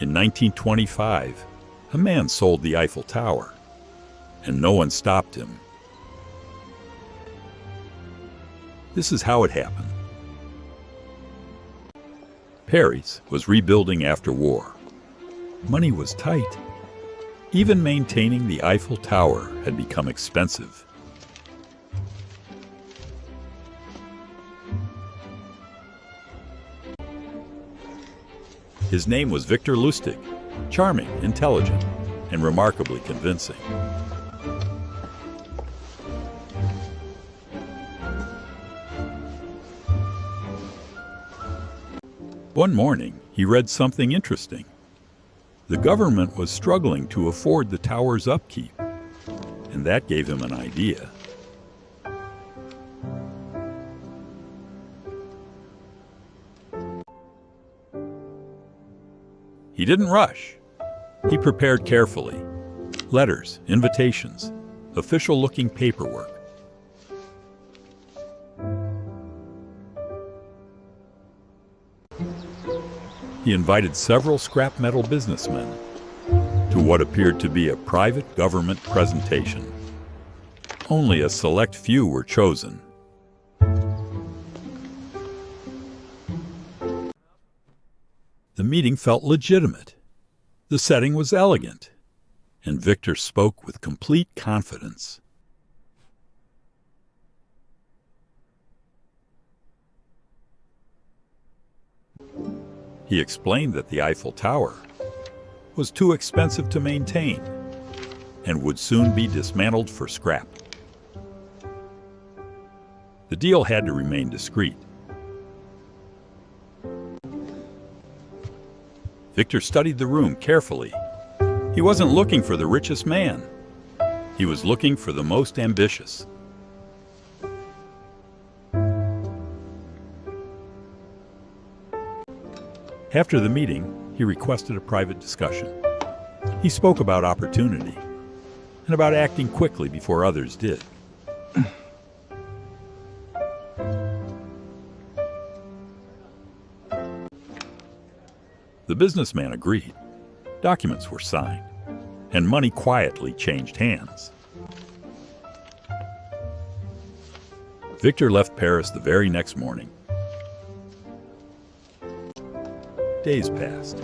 In 1925, a man sold the Eiffel Tower, and no one stopped him. This is how it happened. Paris was rebuilding after war. Money was tight. Even maintaining the Eiffel Tower had become expensive. His name was Victor Lustig, charming, intelligent, and remarkably convincing. One morning, he read something interesting. The government was struggling to afford the tower's upkeep, and that gave him an idea. He didn't rush. He prepared carefully. Letters, invitations, official-looking paperwork. He invited several scrap metal businessmen to what appeared to be a private government presentation. Only a select few were chosen. The meeting felt legitimate. The setting was elegant, and Victor spoke with complete confidence. He explained that the Eiffel Tower was too expensive to maintain and would soon be dismantled for scrap. The deal had to remain discreet. Victor studied the room carefully. He wasn't looking for the richest man. He was looking for the most ambitious. After the meeting, he requested a private discussion. He spoke about opportunity and about acting quickly before others did. The businessman agreed. Documents were signed, and money quietly changed hands. Victor left Paris the very next morning. Days passed.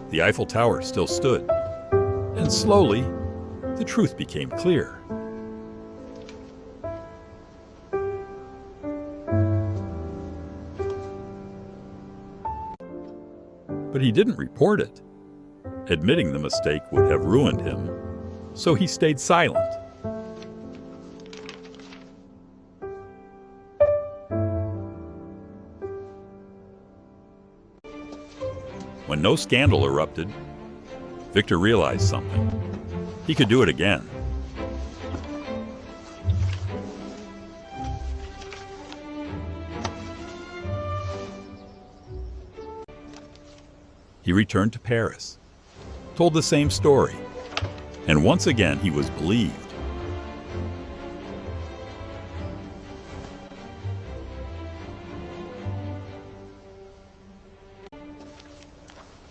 The Eiffel Tower still stood, and slowly, the truth became clear. But he didn't report it. Admitting the mistake would have ruined him, so he stayed silent. When no scandal erupted, Victor realized something. He could do it again. He returned to Paris, told the same story, and once again he was believed.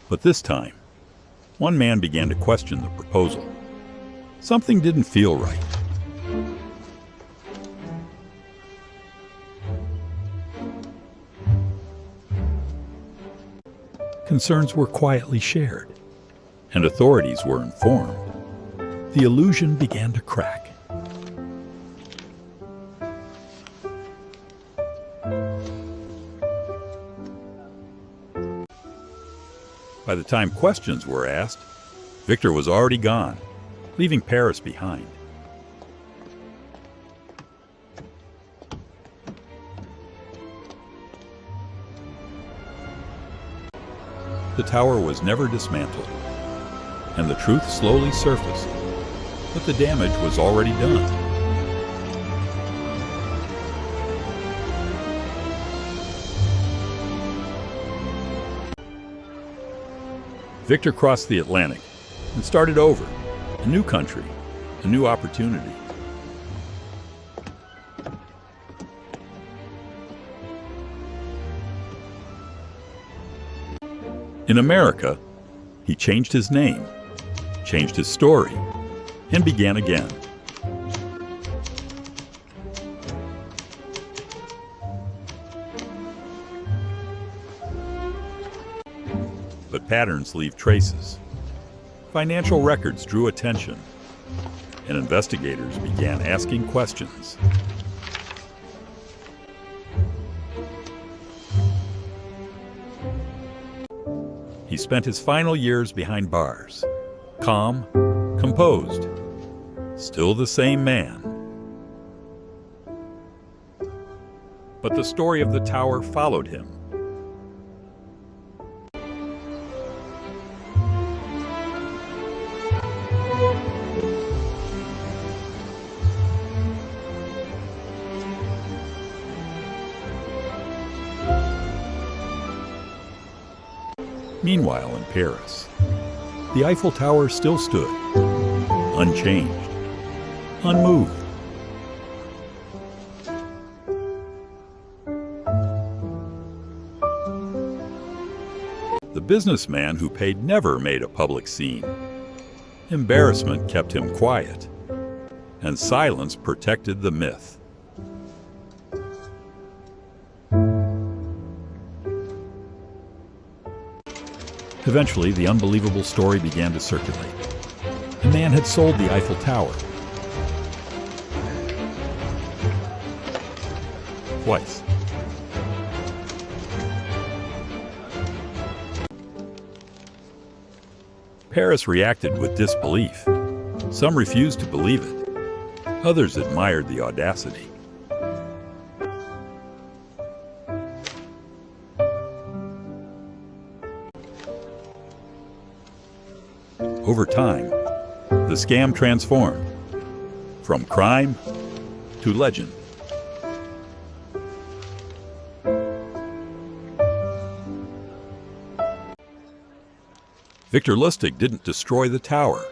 But this time, one man began to question the proposal. Something didn't feel right. Concerns were quietly shared, and authorities were informed. The illusion began to crack. By the time questions were asked, Victor was already gone, leaving Paris behind. The tower was never dismantled, and the truth slowly surfaced, but the damage was already done. Victor crossed the Atlantic and started over, a new country, a new opportunity. In America, He changed his name, changed his story, and began again. But patterns leave traces. Financial records drew attention, and investigators began asking questions. He spent his final years behind bars, calm, composed, still the same man. But the story of the tower followed him. Meanwhile, in Paris, the Eiffel Tower still stood, unchanged, unmoved. The businessman who paid never made a public scene. Embarrassment kept him quiet, and silence protected the myth. Eventually, the unbelievable story began to circulate. A man had sold the Eiffel Tower. Twice. Paris reacted with disbelief. Some refused to believe it. Others admired the audacity. Over time, the scam transformed from crime to legend. Victor Lustig didn't destroy the tower.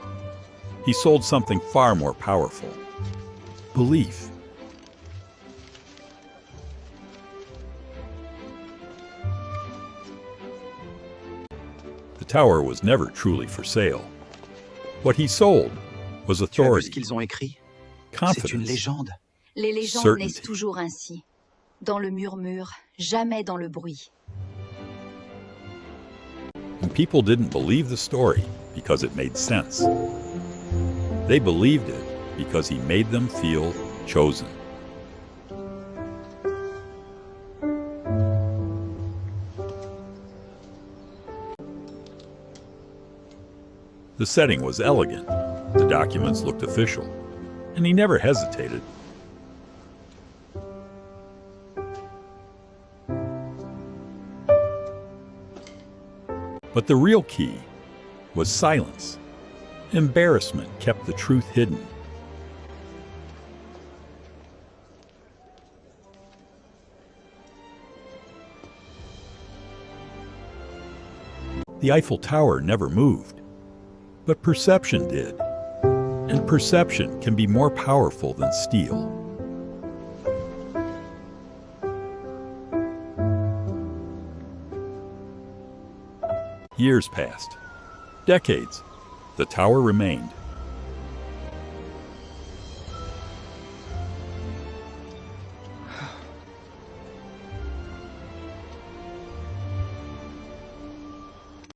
He sold something far more powerful: belief. The tower was never truly for sale. What he sold was authority, confidence, Les légendes certainty. naissent toujours ainsi, dans le murmure, jamais dans le bruit. And people didn't believe the story because it made sense. They believed it because he made them feel chosen. The setting was elegant, the documents looked official, and he never hesitated. But the real key was silence. Embarrassment kept the truth hidden. The Eiffel Tower never moved, but perception did. And perception can be more powerful than steel. Years passed. Decades. The tower remained.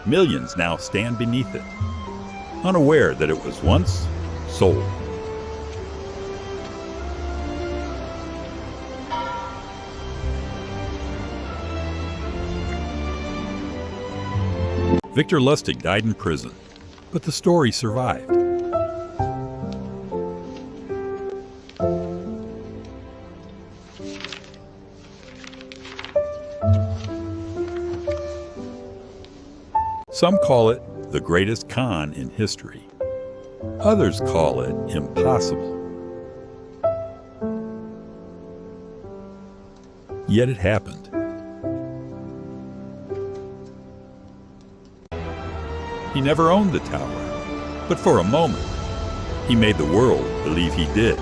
Millions now stand beneath it, unaware that it was once sold. Victor Lustig died in prison, but the story survived. Some call it the greatest con in history. Others call it impossible. Yet it happened. He never owned the tower, but for a moment, he made the world believe he did.